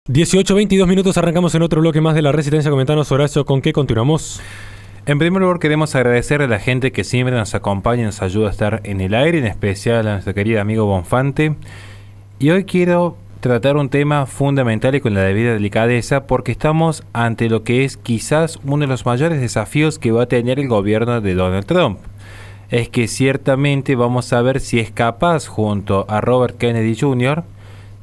18:22 arrancamos en otro bloque más de la Resistencia. Comentanos, Horacio, ¿con qué continuamos? En primer lugar, queremos agradecer a la gente que siempre nos acompaña y nos ayuda a estar en el aire, en especial a nuestro querido amigo Bonfante. Y hoy quiero tratar un tema fundamental y con la debida delicadeza, porque estamos ante lo que es quizás uno de los mayores desafíos que va a tener el gobierno de Donald Trump. Es que ciertamente vamos a ver si es capaz, junto a Robert Kennedy Jr.,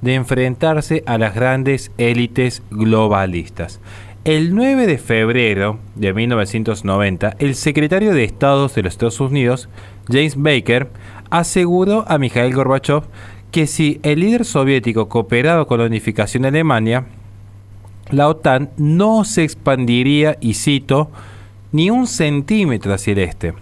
de enfrentarse a las grandes élites globalistas. El 9 de febrero de 1990, el secretario de Estado de los Estados Unidos, James Baker, aseguró a Mikhail Gorbachev que si el líder soviético cooperaba con la unificación de Alemania, la OTAN no se expandiría, y cito, ni un centímetro hacia el este.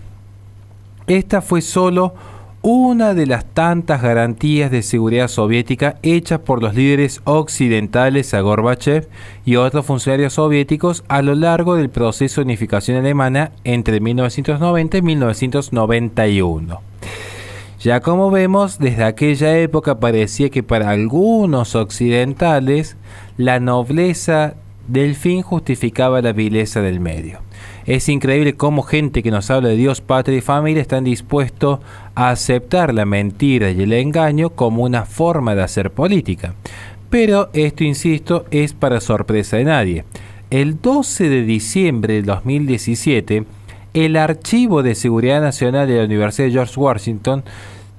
Esta fue solo una de las tantas garantías de seguridad soviética hechas por los líderes occidentales a Gorbachev y otros funcionarios soviéticos a lo largo del proceso de unificación alemana entre 1990 y 1991. Ya como vemos, desde aquella época parecía que para algunos occidentales la nobleza del fin justificaba la vileza del medio. Es increíble cómo gente que nos habla de Dios, patria y familia están dispuestos a aceptar la mentira y el engaño como una forma de hacer política. Pero esto, insisto, es para sorpresa de nadie. El 12 de diciembre de 2017, el Archivo de Seguridad Nacional de la Universidad de George Washington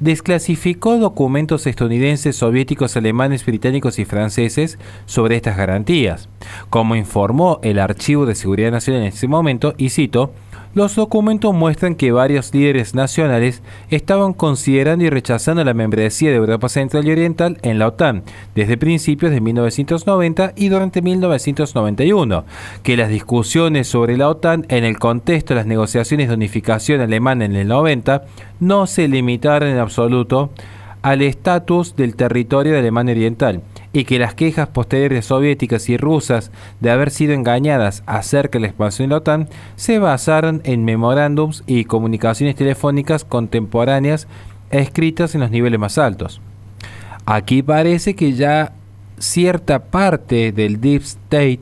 desclasificó documentos estadounidenses, soviéticos, alemanes, británicos y franceses sobre estas garantías. Como informó el Archivo de Seguridad Nacional en ese momento, y cito, los documentos muestran que varios líderes nacionales estaban considerando y rechazando la membresía de Europa Central y Oriental en la OTAN desde principios de 1990 y durante 1991, que las discusiones sobre la OTAN en el contexto de las negociaciones de unificación alemana en el 90 no se limitaron en absoluto al estatus del territorio de Alemania Oriental, y que las quejas posteriores soviéticas y rusas de haber sido engañadas acerca de la expansión de la OTAN se basaron en memorándums y comunicaciones telefónicas contemporáneas escritas en los niveles más altos. Aquí parece que ya cierta parte del Deep State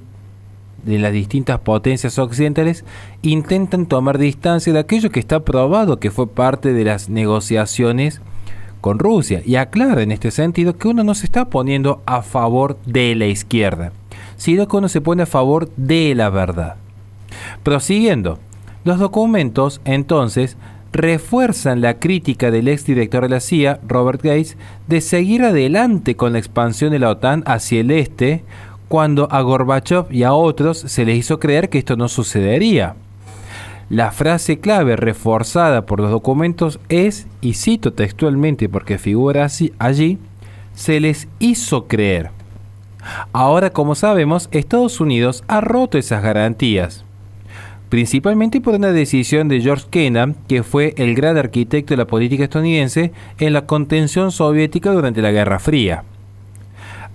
de las distintas potencias occidentales intentan tomar distancia de aquello que está probado que fue parte de las negociaciones con Rusia, y aclara en este sentido que uno no se está poniendo a favor de la izquierda, sino que uno se pone a favor de la verdad. Prosiguiendo, los documentos entonces refuerzan la crítica del exdirector de la CIA, Robert Gates, de seguir adelante con la expansión de la OTAN hacia el este, cuando a Gorbachev y a otros se les hizo creer que esto no sucedería. La frase clave reforzada por los documentos es, y cito textualmente porque figura así allí, se les hizo creer. Ahora, como sabemos, Estados Unidos ha roto esas garantías, principalmente por una decisión de George Kennan, que fue el gran arquitecto de la política estadounidense en la contención soviética durante la Guerra Fría.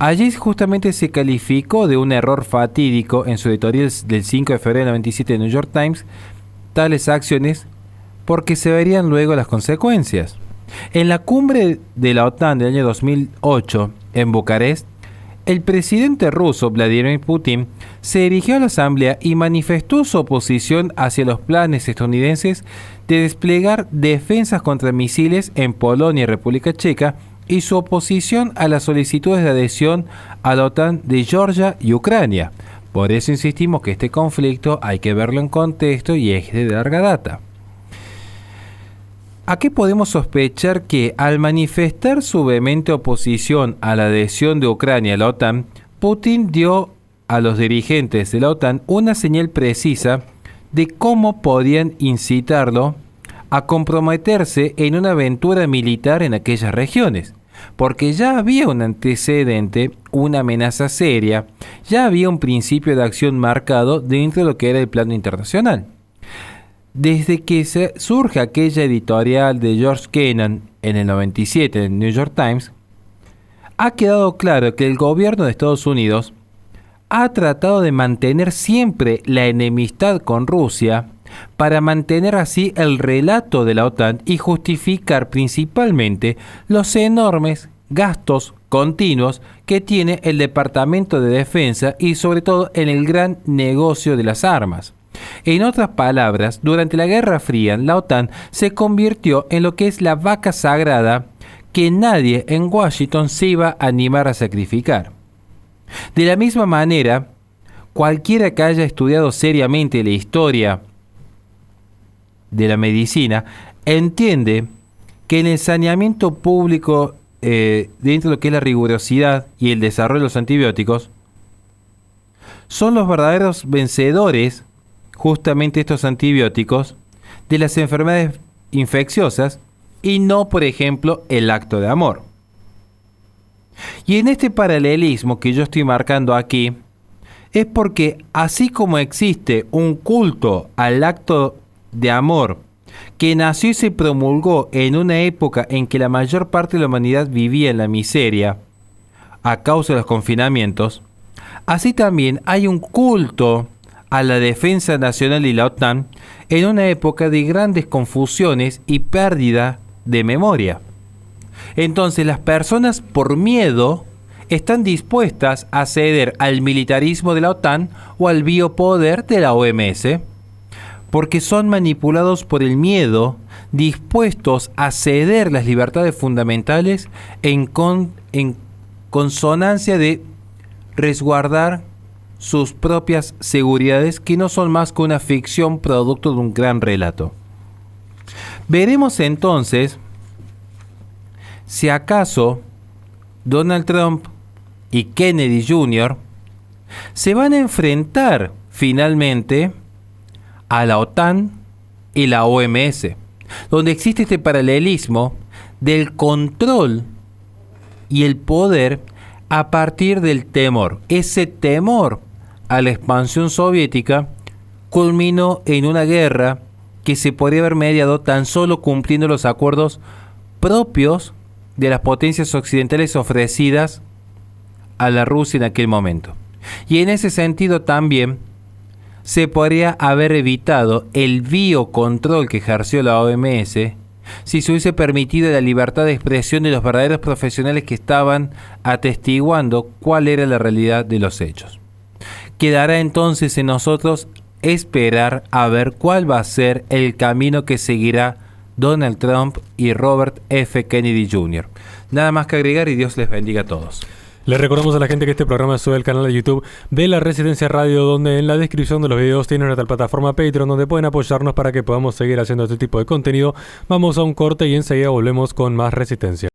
Allí justamente se calificó de un error fatídico en su editorial del 5 de febrero del 97 de New York Times, tales acciones, porque se verían luego las consecuencias. En la cumbre de la OTAN del año 2008 en Bucarest, el presidente ruso Vladimir Putin se dirigió a la asamblea y manifestó su oposición hacia los planes estadounidenses de desplegar defensas contra misiles en Polonia y República Checa, y su oposición a las solicitudes de adhesión a la OTAN de Georgia y Ucrania. Por eso insistimos que este conflicto hay que verlo en contexto y es de larga data. Aquí podemos sospechar que al manifestar su vehemente oposición a la adhesión de Ucrania a la OTAN, Putin dio a los dirigentes de la OTAN una señal precisa de cómo podían incitarlo a comprometerse en una aventura militar en aquellas regiones. Porque ya había un antecedente, una amenaza seria, ya había un principio de acción marcado dentro de lo que era el plano internacional. Desde que surge aquella editorial de George Kennan en el 97 en el New York Times, ha quedado claro que el gobierno de Estados Unidos ha tratado de mantener siempre la enemistad con Rusia para mantener así el relato de la OTAN y justificar principalmente los enormes gastos continuos que tiene el Departamento de Defensa y sobre todo en el gran negocio de las armas. En otras palabras, durante la Guerra Fría, la OTAN se convirtió en lo que es la vaca sagrada que nadie en Washington se iba a animar a sacrificar. De la misma manera, cualquiera que haya estudiado seriamente la historia de la medicina entiende que en el saneamiento público, dentro de lo que es la rigurosidad y el desarrollo de los antibióticos, son los verdaderos vencedores, justamente estos antibióticos, de las enfermedades infecciosas y no, por ejemplo, el acto de amor. Y en este paralelismo que yo estoy marcando aquí, es porque así como existe un culto al acto de amor que nació y se promulgó en una época en que la mayor parte de la humanidad vivía en la miseria a causa de los confinamientos, así también hay un culto a la defensa nacional y la OTAN en una época de grandes confusiones y pérdida de memoria. Entonces las personas por miedo están dispuestas a ceder al militarismo de la OTAN o al biopoder de la OMS, porque son manipulados por el miedo, dispuestos a ceder las libertades fundamentales en consonancia de resguardar sus propias seguridades, que no son más que una ficción producto de un gran relato. Veremos entonces si acaso Donald Trump y Kennedy Jr. se van a enfrentar finalmente a la OTAN y la OMS, donde existe este paralelismo del control y el poder a partir del temor. Ese temor a la expansión soviética culminó en una guerra que se podría haber mediado tan solo cumpliendo los acuerdos propios de las potencias occidentales ofrecidas a la Rusia en aquel momento. Y en ese sentido también se podría haber evitado el biocontrol que ejerció la OMS si se hubiese permitido la libertad de expresión de los verdaderos profesionales que estaban atestiguando cuál era la realidad de los hechos. Quedará entonces en nosotros esperar a ver cuál va a ser el camino que seguirá Donald Trump y Robert F. Kennedy Jr. Nada más que agregar y Dios les bendiga a todos. Les recordamos a la gente que este programa sube al canal de YouTube de La Resistencia Radio, donde en la descripción de los videos tienen nuestra plataforma Patreon, donde pueden apoyarnos para que podamos seguir haciendo este tipo de contenido. Vamos a un corte y enseguida volvemos con más Resistencia.